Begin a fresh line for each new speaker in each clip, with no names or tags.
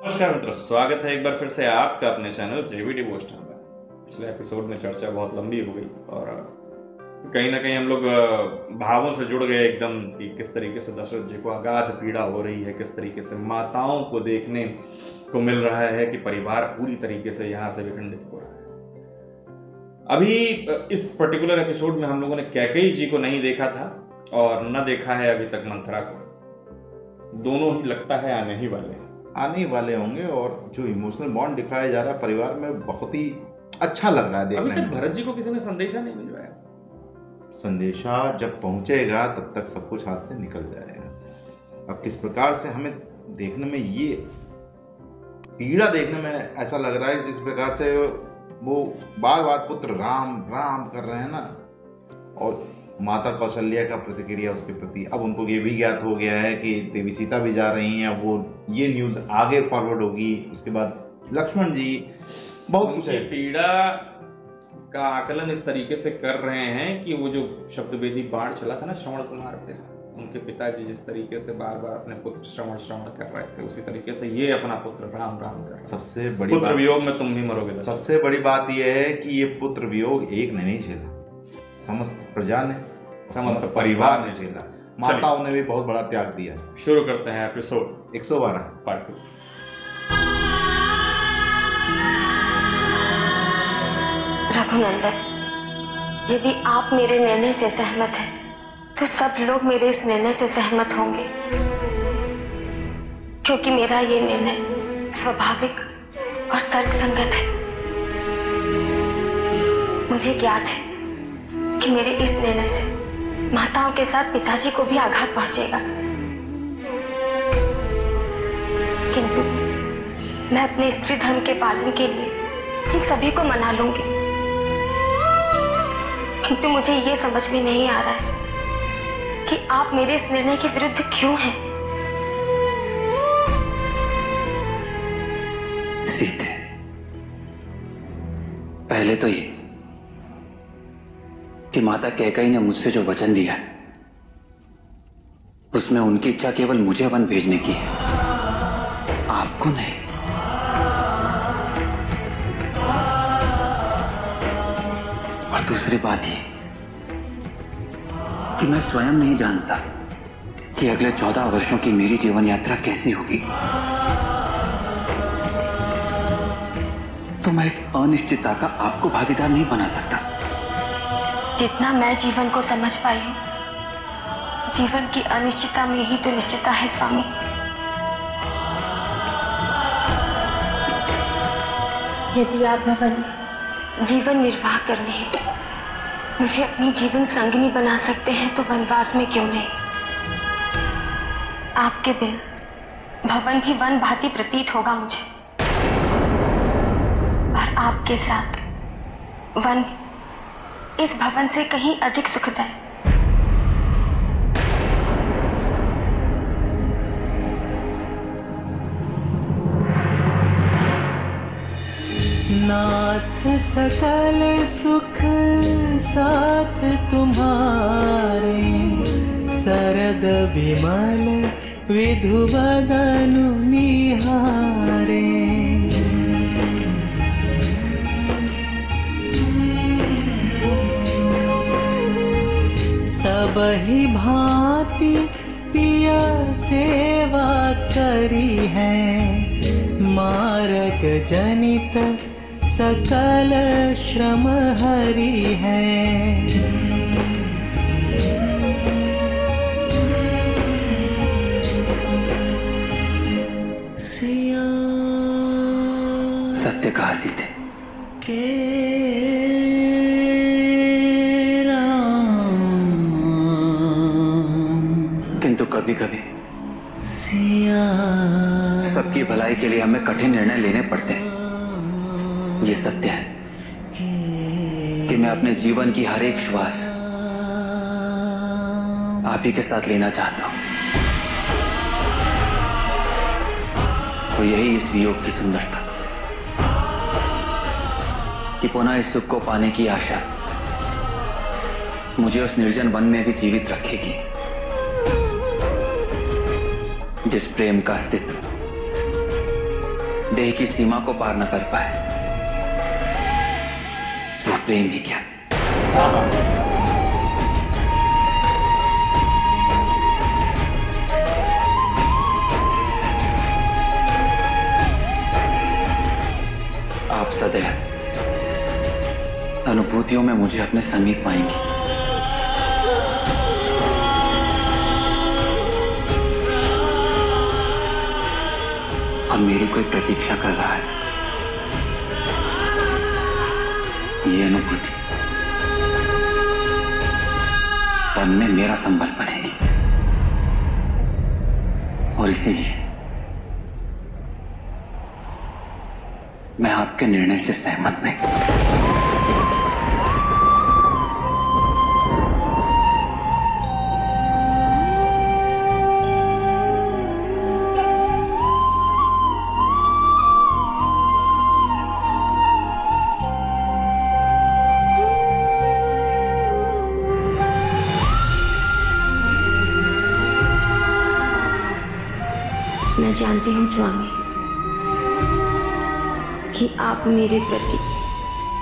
नमस्कार मित्रों, स्वागत है एक बार फिर से आपका अपने चैनल जेवी डिवोशनल में। पिछले एपिसोड में चर्चा बहुत लंबी हो गई और कहीं ना कहीं हम लोग भावों से जुड़ गए एकदम कि किस तरीके से दशरथ जी को अगाध पीड़ा हो रही है, किस तरीके से माताओं को देखने को मिल रहा है कि परिवार पूरी तरीके से यहाँ से विखंडित हो रहा है। अभी इस पर्टिकुलर एपिसोड में हम लोगों ने कैकेयी जी को नहीं देखा था और न देखा है अभी तक मंथरा को। दोनों ही लगता है आने ही वाले
होंगे और जो इमोशनल बॉन्ड दिखाया जा रहा है परिवार में बहुत ही अच्छा लग रहा है देखने में।
अभी तक भरत जी को किसी ने संदेशा नहीं भिजवाया।
संदेशा जब पहुंचेगा तब तक सब कुछ हाथ से निकल जाएगा। अब किस प्रकार से हमें देखने में ये पीड़ा देखने में ऐसा लग रहा है जिस प्रकार से वो बार बार पुत्र राम राम कर रहे हैं ना, और माता कौशल्या का प्रतिक्रिया उसके प्रति। अब उनको ये भी ज्ञात हो गया है कि देवी सीता भी जा रही हैं। वो ये न्यूज़ आगे फॉरवर्ड होगी, उसके बाद लक्ष्मण जी बहुत कुछ है।
पीड़ा का आकलन इस तरीके से कर रहे हैं कि वो जो शब्दवेदी बाण चला था ना श्रवण कुमार पे, उनके पिताजी जिस तरीके से बार बार अपने पुत्र श्रवण कर रहे थे, उसी तरीके से ये अपना पुत्र राम राम कर।
सबसे बड़ी
पुत्र वियोग में तुम भी मरोगे।
सबसे बड़ी बात यह है कि ये पुत्र वियोग एक ने नहीं झेला, समस्त प्रजा ने, समस्त परिवार ने झेला। माताओं ने भी बहुत बड़ा त्याग दिया।
शुरू करते हैं एपिसोड
112
पार्ट 2।
रघुनंदन, यदि आप मेरे निर्णय से सहमत हैं, तो सब लोग मेरे इस निर्णय से सहमत होंगे, क्योंकि मेरा ये निर्णय स्वाभाविक और तर्कसंगत है। मुझे ज्ञात है कि मेरे इस निर्णय से माताओं के साथ पिताजी को भी आघात पहुंचेगा, किंतु मैं अपने स्त्री धर्म के पालन के लिए इन सभी को मना लूंगी। किंतु मुझे ये समझ में नहीं आ रहा है कि आप मेरे इस निर्णय के विरुद्ध क्यों हैं।
सीते, पहले तो ये कि माता कैकेयी ने मुझसे जो वचन दिया है उसमें उनकी इच्छा केवल मुझे वन भेजने की है, आपको नहीं। और दूसरी बात ये कि मैं स्वयं नहीं जानता कि अगले 14 वर्षों की मेरी जीवन यात्रा कैसी होगी, तो मैं इस अनिश्चितता का आपको भागीदार नहीं बना सकता।
जितना मैं जीवन को समझ पाई हूं, जीवन की अनिश्चितता में ही तो निश्चितता है स्वामी। यदि आप भवन में जीवन निर्वाह करने हेतु मुझे अपनी जीवन संगिनी बना सकते हैं, तो वनवास में क्यों नहीं। आपके बिन भवन भी वन भांति प्रतीत होगा मुझे, और आपके साथ वन इस भवन से कहीं अधिक सुखदायक।
नाथ सकल सुख साथ तुम्हारे, सरद विमल विधु बदनु निहारे। सबहि भांति पिया सेवा करी है, मार्ग जनित सकल श्रम हरि है।
सत्य कहा सीते, किंतु कभी कभी सबकी भलाई के लिए हमें कठिन निर्णय लेने पड़ते हैं। ये सत्य है कि मैं अपने जीवन की हर एक श्वास आप ही के साथ लेना चाहता हूं, और यही इस वियोग की सुंदरता कि पुनः इस सुख को पाने की आशा मुझे उस निर्जन वन में भी जीवित रखेगी जिस प्रेम का अस्तित्व देह की सीमा को पार न कर पाए वो प्रेम ही क्या। आप सदैव अनुभूतियों में मुझे अपने समीप पाएंगे। और मेरी कोई प्रतीक्षा कर रहा है। ये अनुभूति पन में मेरा संबल बनेगी और इसीलिए मैं आपके निर्णय से सहमत नहीं।
मैं जानती हूँ स्वामी कि आप मेरे प्रति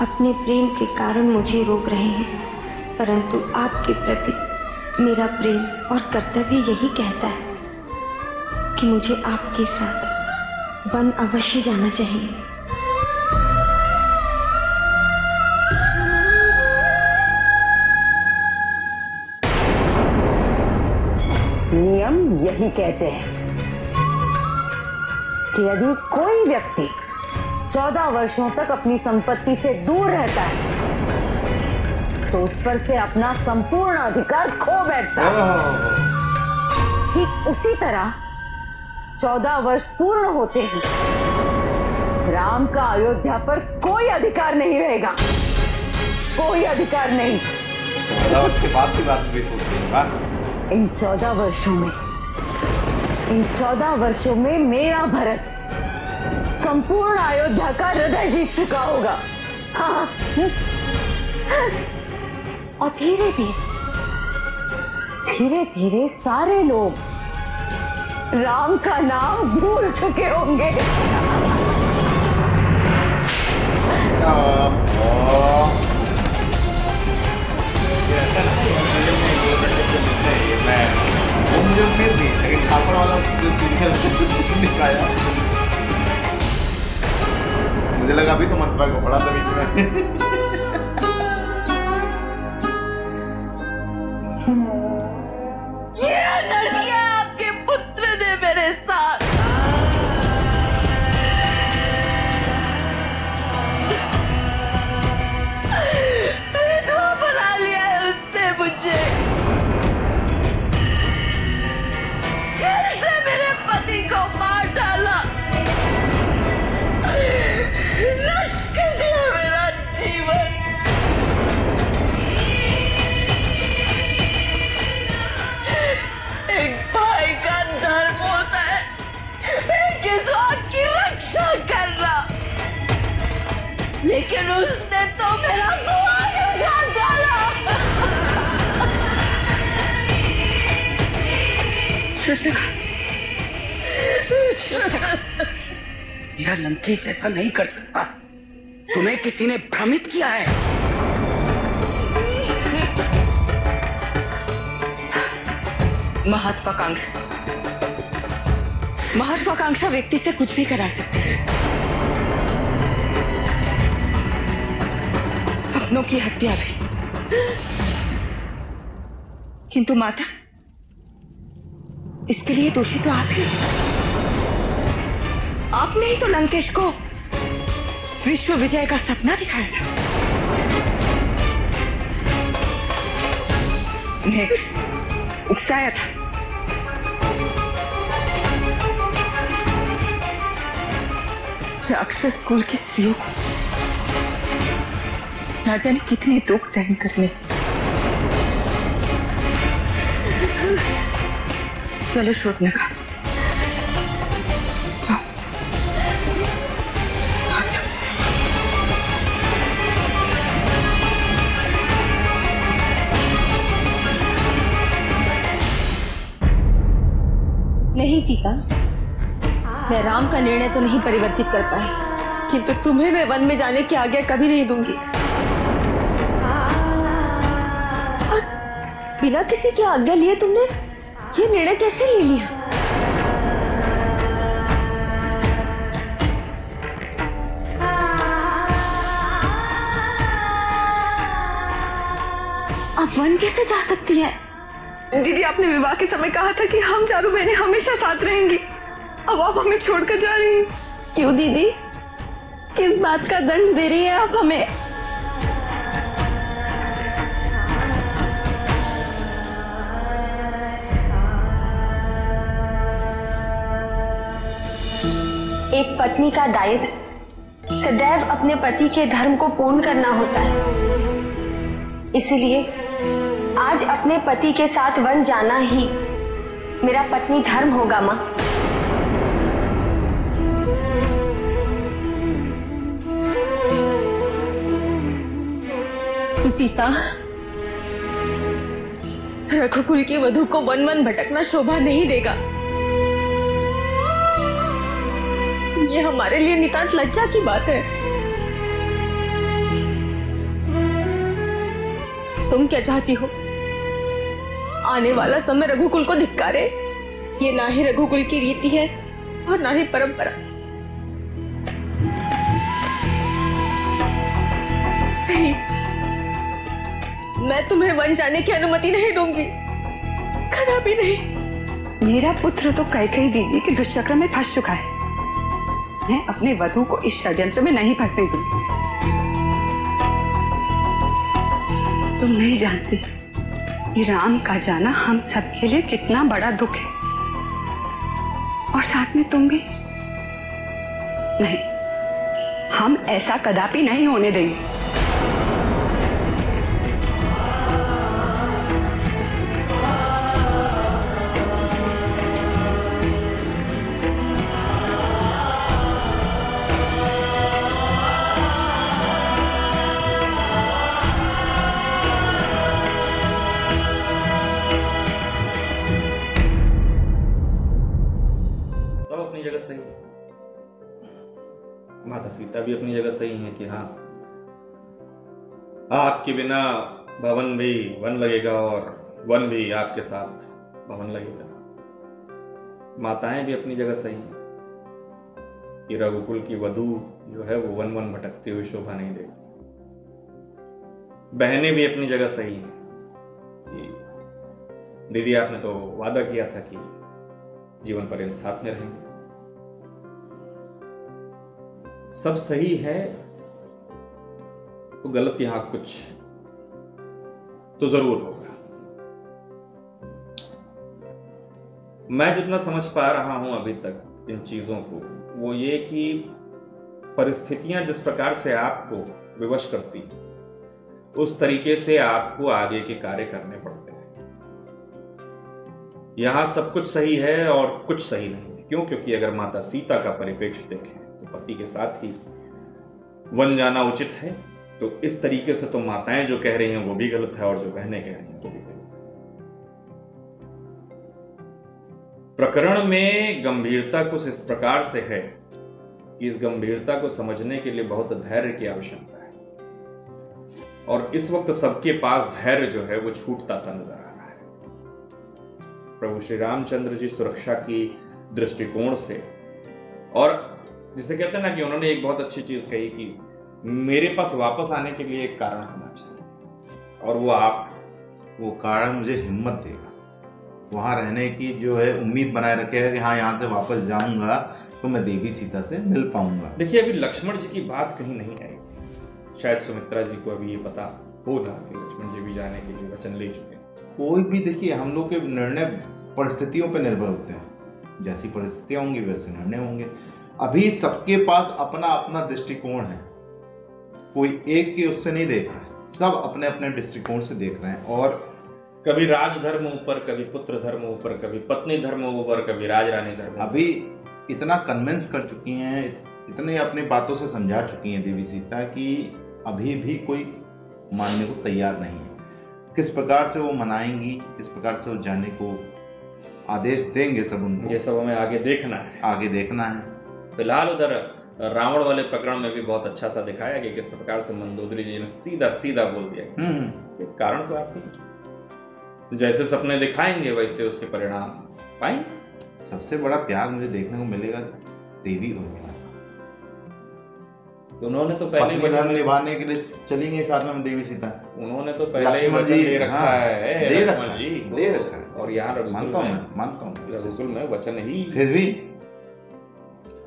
अपने प्रेम के कारण मुझे रोक रहे हैं, परंतु आपके प्रति मेरा प्रेम और कर्तव्य यही कहता है कि मुझे आपके साथ वन अवश्य जाना चाहिए।
नियम यही कहते हैं कि यदि कोई व्यक्ति 14 वर्षों तक अपनी संपत्ति से दूर रहता है तो उस पर से अपना संपूर्ण अधिकार खो बैठता है। ठीक उसी तरह 14 वर्ष पूर्ण होते ही राम का अयोध्या पर कोई अधिकार नहीं रहेगा, कोई अधिकार नहीं।
14 वर्ष के बाद की बात भी सोचते हैं।
इन 14 वर्षों में मेरा भरत संपूर्ण अयोध्या का हृदय जीत चुका होगा। हाँ। और धीरे धीरे सारे लोग राम का नाम भूल चुके होंगे।
वो मुझे उम्मीद नहीं, लेकिन खापर वाला जो सीरियल दिखाया मुझे लगा अभी तो मंत्रा को पढ़ा था बीच में।
ये लड़कियां आपके पुत्र ने मेरे साथ विधवा बना लिया है उसने मुझे। जैसे मेरे पति को मार डाला, नष्ट कर दिया मेरा जीवन। एक भाई का धर्म होता है एक स्वाद की रक्षा करना, लेकिन उसने तो मेरा कुआं उजाड़ डाला।
मेरा लंकेश ऐसा नहीं कर सकता। तुम्हें किसी ने भ्रमित किया है।
महत्वाकांक्षा व्यक्ति से कुछ भी करा सकती है। अपनों की हत्या भी। किंतु माता, इसके लिए दोषी तो आप ही। आपने ही तो लंकेश को विश्व विजय का सपना दिखाया था। उन्हें उकसाया था। राक्षस कुल की स्त्रियों को ना जाने कितने दुख सहन करने। चलो शूर्पणखा,
नहीं सीता,
मैं राम का निर्णय तो नहीं परिवर्तित कर पाई, किंतु तुम्हें मैं वन में जाने की आज्ञा कभी नहीं दूंगी। और बिना किसी की आज्ञा लिए तुमने ये निर्णय कैसे ले लिया? आप वन कैसे जा सकती है?
दीदी, आपने विवाह के समय कहा था कि हम चारों बहनें हमेशा साथ रहेंगी। अब आप हमें छोड़कर जा रही हैं।
क्यों दीदी, किस बात का दंड दे रही है आप हमें? एक पत्नी का दायित्व सदैव अपने पति के धर्म को पूर्ण करना होता है। इसीलिए आज अपने पति के साथ वन जाना ही मेरा पत्नी धर्म होगा मां। तो सीता, रघुकुल की वधू को वन वन भटकना शोभा नहीं देगा। ये हमारे लिए नितांत लज्जा की बात है। तुम क्या चाहती हो? आने वाला समय रघुकुल को धिक्कारे? ये ना ही रघुकुल की रीति है और ना ही परंपरा। नहीं, मैं तुम्हें वन जाने की अनुमति नहीं दूंगी, कदापि नहीं।
मेरा पुत्र तो कैकेयी दीदी के दुष्चक्र में फंस चुका है। मैं अपने वधू को इस षड्यंत्र में नहीं फंसने दूंगी। तुम नहीं जानती कि राम का जाना हम सबके लिए कितना बड़ा दुख है, और साथ में तुम भी। नहीं, हम ऐसा कदापि नहीं होने देंगे।
जगह सही है, माता सीता भी अपनी जगह सही है कि हाँ, आपके बिना भवन भी वन लगेगा और वन भी आपके साथ भवन लगेगा। माताएं भी अपनी जगह सही हैं कि रघुकुल की वधू जो है वो वन वन भटकती हुई शोभा नहीं देती। बहनें भी अपनी जगह सही हैं कि दीदी आपने तो वादा किया था कि जीवन पर्यंत साथ में रहेंगे। सब सही है, तो गलत यहां कुछ तो जरूर होगा। मैं जितना समझ पा रहा हूं अभी तक इन चीजों को, वो ये कि परिस्थितियां जिस प्रकार से आपको विवश करती, उस तरीके से आपको आगे के कार्य करने पड़ते हैं। यहां सब कुछ सही है और कुछ सही नहीं है। क्यों? क्योंकि अगर माता सीता का परिप्रेक्ष्य देखें तो पति के साथ ही वन जाना उचित है। तो इस तरीके से तो माताएं जो कह रही हैं वो भी गलत है और जो बहनें कह रही हैं वो भी गलत है। प्रकरण में गंभीरता कुछ इस प्रकार से है कि इस गंभीरता को समझने के लिए बहुत धैर्य की आवश्यकता है, और इस वक्त सबके पास धैर्य जो है वो छूटता सा नजर आ रहा है। प्रभु श्री रामचंद्र जी सुरक्षा की दृष्टिकोण से, और जिसे कहते हैं ना कि उन्होंने एक बहुत अच्छी चीज कही कि मेरे पास वापस आने के लिए एक कारण होना चाहिए, और वो आप,
वो कारण मुझे हिम्मत देगा, वहां रहने की जो है उम्मीद बनाए रखेगा कि हाँ यहाँ से वापस जाऊंगा तो मैं देवी सीता से मिल पाऊंगा।
देखिए, अभी लक्ष्मण जी की बात कहीं नहीं आई। शायद सुमित्रा जी को अभी ये पता हो ना कि लक्ष्मण जी भी जाने के लिए वचन ले चुके हैं।
कोई भी देखिए, हम लोग के निर्णय परिस्थितियों पर निर्भर होते हैं। जैसी परिस्थितियां होंगी वैसे निर्णय होंगे। अभी सबके पास अपना अपना दृष्टिकोण है, कोई एक के उससे नहीं देख रहा है, सब अपने अपने दृष्टिकोण से देख रहे हैं। और
कभी राजधर्म ऊपर, कभी पुत्र धर्म ऊपर, कभी पत्नी धर्म ऊपर, कभी राजरानी धर्म।
अभी इतना कन्विंस कर चुकी हैं, इतने अपनी बातों से समझा चुकी हैं देवी सीता कि अभी भी कोई मानने को तैयार नहीं है। किस प्रकार से वो मनाएंगी, किस प्रकार से वो जाने को आदेश देंगे सब उनको,
ये सब हमें आगे देखना है।
आगे देखना है।
फिलहाल उधर रावण वाले प्रकरण में भी बहुत अच्छा सा दिखाया कि किस प्रकार से मंदोदरी जी ने सीधा सीधा बोल दिया कि कारण तो आपकी जैसे सपने दिखाएंगे वैसे उसके परिणाम पाएंगे।
सबसे बड़ा त्याग मुझे देखने को मिलेगा देवी उर्मिला।
उन्होंने तो पहले
पत्नी धर्म निभाने के लिए चली गई साथ में देवी सीता।
उन्होंने तो पहले ही वचन दे रखा है,
दे
लक्ष्मण जी को।
दे रखा है।
और यहाँ
मानता हूँ
रघुकुल में वचन ही,
फिर भी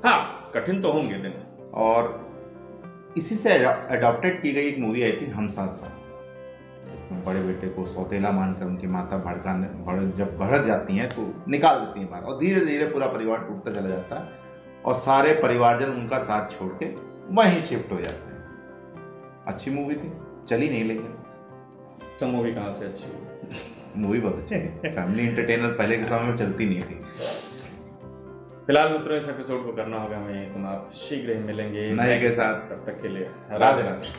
हाँ कठिन तो होंगे दिन।
और इसी से अडॉप्टेड की गई एक मूवी आई थी हम साथ साथ, जिसमें बड़े बेटे को सौतेला मानकर उनकी माता जब भड़क जाती हैं तो निकाल देती हैं बाहर, और धीरे धीरे पूरा परिवार टूटता चला जाता है और सारे परिवारजन उनका साथ छोड़ के वहीं शिफ्ट हो जाते हैं। अच्छी मूवी थी, चली नहीं लेकिन।
तो मूवी कहाँ से अच्छी हुई?
मूवी बहुत अच्छी थी, फैमिली एंटरटेनर पहले के समय में चलती नहीं थी।
फिलहाल मित्रों इस एपिसोड को करना होगा हमें यहीं समाप्त। शीघ्र ही मिलेंगे
नए के साथ।
तब तक के लिए
राधे राधे।